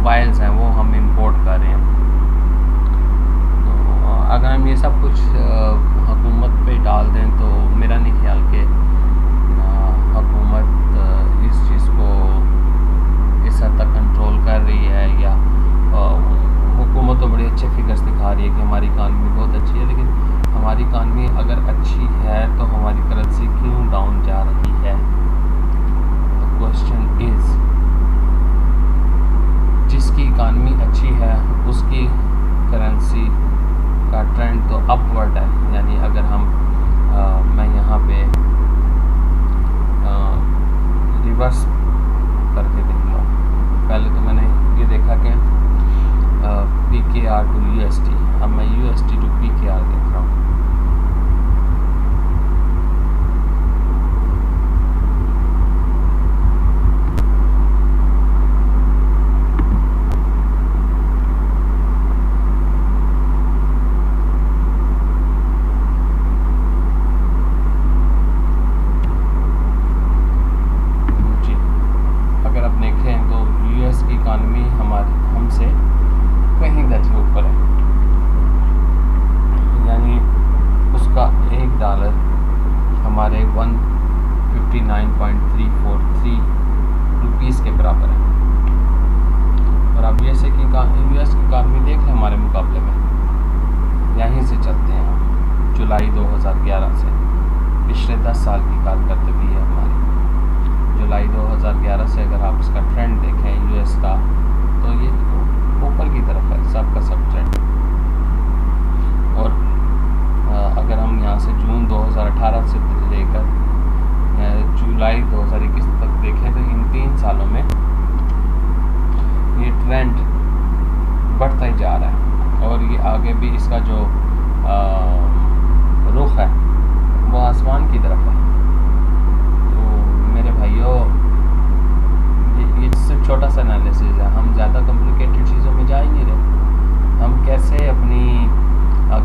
Mobiles हैं वो हम इंपोर्ट कर रहे हैं। तो अगर हम ये सब कुछ हुकूमत पे डाल दें तो मेरा नहीं ख्याल कि हुकूमत इस चीज़ को इस हद तक कंट्रोल कर रही है, या हुकूमत तो बड़े अच्छे फिगर्स दिखा रही है कि हमारी इकानमी बहुत अच्छी है, लेकिन हमारी इकानमी अगर अच्छी है तो हमारी करेंसी क्यों डाउन जा रही है? द क्वेश्चन इज़, जिसकी इकानमी अच्छी है उसकी करेंसी का ट्रेंड तो अपवर्ड है। यानी अगर हम मैं यहाँ पे रिवर्स करके देखता हूँ, पहले तो मैंने ये देखा कि PKR टू USD, अब मैं USD टू PKR देख रहा हूँ। इकानमी हमारी हमसे कहीं ज़्यादा ऊपर है, यानी उसका $1 हमारे 159.343 रुपीज़ के बराबर है। और अब यूएस की इकानमी देख लें हमारे मुकाबले में, यहीं से चलते हैं हम जुलाई 2011 से, पिछले 10 साल की कारकर्दगी है हमारी। जुलाई 2011 से अगर आप इसका ट्रेंड देखें यूएस का, तो ये ऊपर की तरफ है सबका सब ट्रेंड। और अगर हम यहाँ से जून 2018 से लेकर जुलाई 2021 तक देखें तो इन 3 सालों में ये ट्रेंड बढ़ता ही जा रहा है, और ये आगे भी इसका जो रुख है वो आसमान की तरफ है। मेरे भाइयों, ये सिर्फ छोटा सा एनालिसिस है, हम ज़्यादा कॉम्प्लिकेटेड चीज़ों में जा ही नहीं रहे। हम कैसे अपनी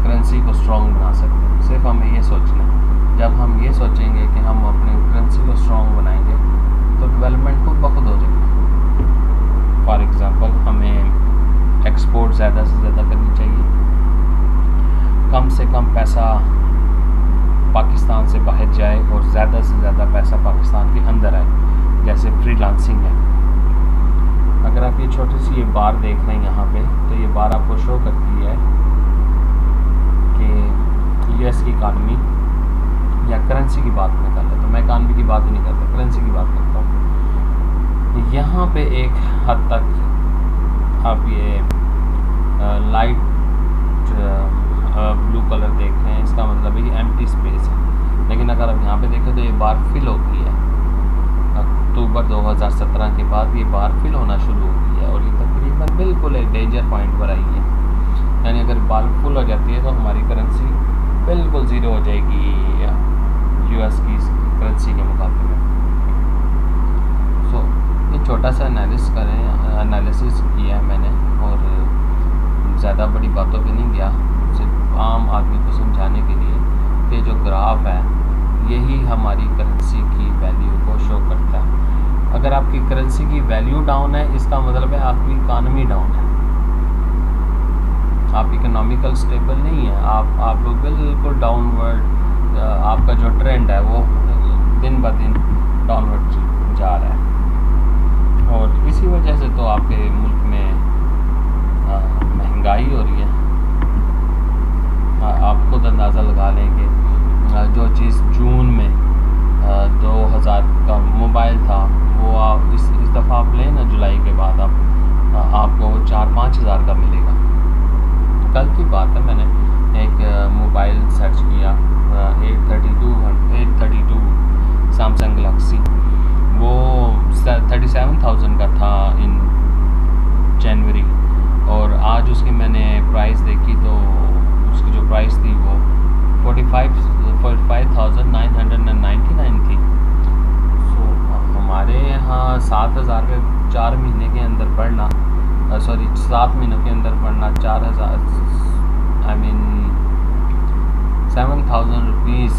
करेंसी को स्ट्रॉन्ग बना सकते हैं, सिर्फ हमें ये सोचना है। जब हम ये सोचेंगे कि हम अपनी करेंसी को स्ट्रॉन्ग बनाएंगे तो डेवलपमेंट खुद ब खुद हो जाएगी। फॉर एग्ज़ाम्पल, हमें एक्सपोर्ट ज़्यादा से ज़्यादा करनी चाहिए, कम से कम पैसा पाकिस्तान से बाहर जाए और ज़्यादा से ज़्यादा पैसा पाकिस्तान के अंदर आए, जैसे फ्रीलांसिंग है। अगर आप ये छोटी सी ये बार देख रहे हैं यहाँ पे, तो ये बार आपको शो करती है कि यूएस की इकानमी या करेंसी की बात में कर लेता हूँ, मैं इकानमी की बात ही नहीं करता, करेंसी की बात करता हूँ। यहाँ पे एक हद तक आप ये लाइट ब्लू कलर देख रहे हैं, इसका मतलब है ये एम्प्टी स्पेस है। लेकिन अगर आप यहाँ पे देखें तो ये बार फिल हो गई है। अक्टूबर 2017 के बाद ये बार फिल होना शुरू हो गई है, और ये तकरीबन बिल्कुल एक डेंजर पॉइंट पर आई है। यानी अगर बार फुल हो जाती है तो हमारी करेंसी बिल्कुल ज़ीरो हो जाएगी यूएस की करेंसी के मुकाबले में। सो ये छोटा सा एनालिसिस किया है मैंने, और ज़्यादा बड़ी बातों पे नहीं गया, सिर्फ आम आदमी को समझाने के लिए कि जो ग्राफ है यही हमारी करेंसी की वैल्यू को शो करता है। अगर आपकी करेंसी की वैल्यू डाउन है, इसका मतलब है आपकी इकानमी डाउन है, आप इकोनॉमिकल स्टेबल नहीं है, आप लोग बिल्कुल डाउनवर्ड, आपका जो ट्रेंड है वो दिन ब दिन डाउनवर्ड जा रहा है। और इसी वजह से तो आपके मुल्क में महंगाई हो रही है। आप खुद अंदाज़ा लगा लेंगे, जो चीज़ जून में 2000 का मोबाइल था वो आप इस दफ़ा आप लें ना जुलाई के बाद आपको 4-5 हज़ार का मिलेगा। कल की बात है, मैंने एक मोबाइल सर्च किया 832 सैमसंग गैलेक्सी, वो 37,000 का था इन जनवरी, और आज उसकी मैंने प्राइस देखी तो उसकी जो प्राइस थी वो 45,999 थी। सो हमारे यहाँ 7,000 के 4 महीने के अंदर पढ़ना, 7 महीनों के अंदर पढ़ना 4,000 7,000 रुपीज़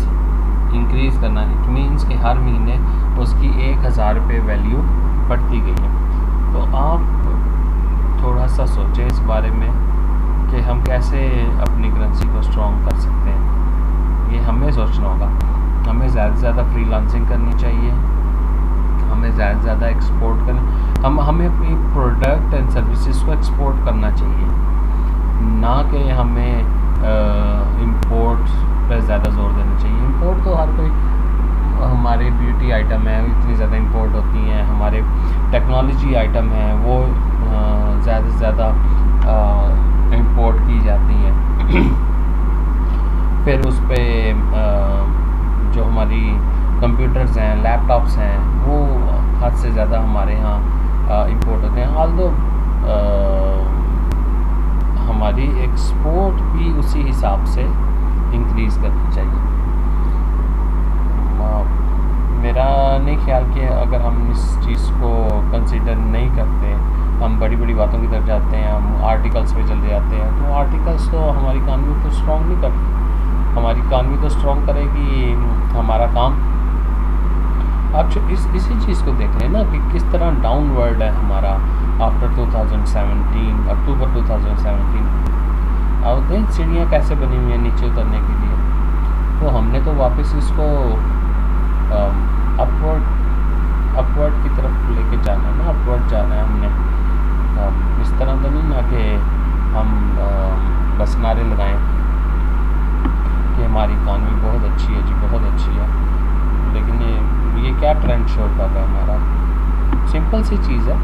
इंक्रीज़ करना, इट मीन्स कि हर महीने उसकी 1,000 रुपये वैल्यू बढ़ती गई है। तो आप सोचें इस बारे में कि हम कैसे अपनी करेंसी को स्ट्रॉन्ग कर सकते हैं। ये हमें सोचना होगा। हमें ज़्यादा से ज़्यादा फ्रीलांसिंग करनी चाहिए, हमें ज़्यादा से ज़्यादा एक्सपोर्ट करना, हमें अपनी प्रोडक्ट एंड सर्विसेज को एक्सपोर्ट करना चाहिए, ना कि हमें इंपोर्ट पर ज़्यादा जोर देना चाहिए। इंपोर्ट तो हर कोई, हमारे ब्यूटी आइटम है इतनी ज़्यादा इंपोर्ट होती हैं, हमारे टेक्नोलॉजी आइटम हैं वो ज़्यादा से ज़्यादा इंपोर्ट की जाती हैं। फिर उस पर जो हमारी कंप्यूटर्स हैं, लैपटॉप्स हैं, वो हद से ज़्यादा हमारे यहाँ इंपोर्ट होते हैं। ऑल्दो हमारी एक्सपोर्ट भी उसी हिसाब से इंक्रीज़ करनी चाहिए। मेरा नहीं ख्याल कि अगर हम इस चीज़ को कंसिडर नहीं करते, हम बड़ी बड़ी बातों की तरफ जाते हैं, हम आर्टिकल्स पे चले जाते हैं, तो आर्टिकल्स तो हमारी इकानमी को स्ट्रॉन्ग नहीं करती। हमारी इकानमी तो स्ट्रॉन्ग करेगी हमारा काम। आप इसी चीज़ को देख लें ना कि किस तरह डाउनवर्ड है हमारा आफ्टर 2017, अक्टूबर 2017। अब देख सीढ़ियाँ कैसे बनी हुई हैं नीचे उतरने के लिए। तो हमने तो वापस इसको अपवर्ड की तरफ लेके जाना है ना, अपवर्ड जाना है हमने। इस तरह तो नहीं ना कि हम बस नारे लगाएं कि हमारी इकानमी बहुत अच्छी है जी, बहुत अच्छी है, लेकिन ये क्या ट्रेंड शो कर रहा है हमारा। सिंपल सी चीज़ है,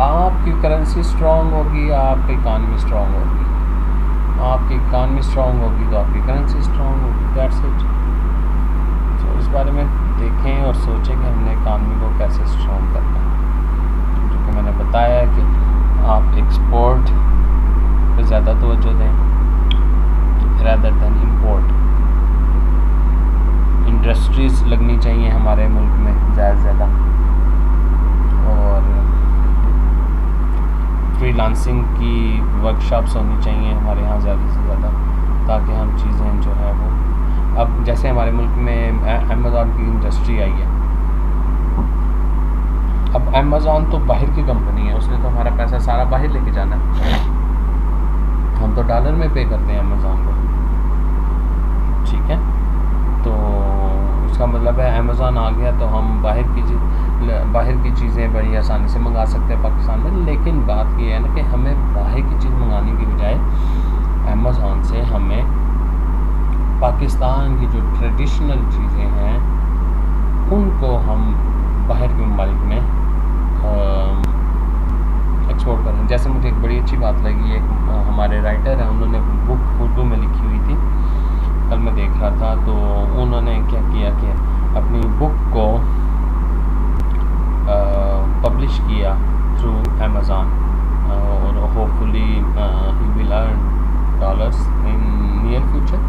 आपकी करेंसी स्ट्रॉन्ग होगी, आपकी इकानमी स्ट्रॉन्ग होगी। आपकी इकानमी स्ट्रॉन्ग होगी तो आपकी करेंसी स्ट्रॉन्ग होगी, दैट्स इट। तो इस बारे में देखें और सोचें कि हमने इकानमी को कैसे स्ट्रॉन्ग करना है। जो कि मैंने बताया है कि आप एक्सपोर्ट पे ज़्यादा तवज्जो दें रादर दैन इंपोर्ट। इंडस्ट्रीज़ लगनी चाहिए हमारे मुल्क में ज़्यादा से ज़्यादा, और फ्रीलांसिंग की वर्कशॉप्स होनी चाहिए हमारे यहाँ ज़्यादा से ज़्यादा, ताकि हम चीज़ें जो है वो, अब जैसे हमारे मुल्क में अमेज़ॉन की इंडस्ट्री आई है। अब अमेज़ॉन तो बाहर की कंपनी है, उसने तो हमारा पैसा सारा बाहर लेके जाना है। हम तो डॉलर में पे करते हैं अमेज़ॉन को, ठीक है। तो उसका मतलब है अमेज़ॉन आ गया तो हम बाहर की चीज़ें बड़ी आसानी से मंगा सकते हैं पाकिस्तान में। लेकिन बात ये है ना कि हमें बाहर की चीज़ मंगाने की बजाय अमेज़ॉन से हमें पाकिस्तान की जो ट्रेडिशनल चीज़ें हैं उनको हम बाहर के ममालिक में एक्सपोर्ट करें। जैसे मुझे एक बड़ी अच्छी बात लगी, एक हमारे राइटर हैं, उन्होंने बुक उर्दू में लिखी हुई थी, कल मैं देख रहा था। तो उन्होंने क्या किया कि अपनी बुक को पब्लिश किया थ्रू अमेज़ॉन, और hopefully he will earn dollars in near future.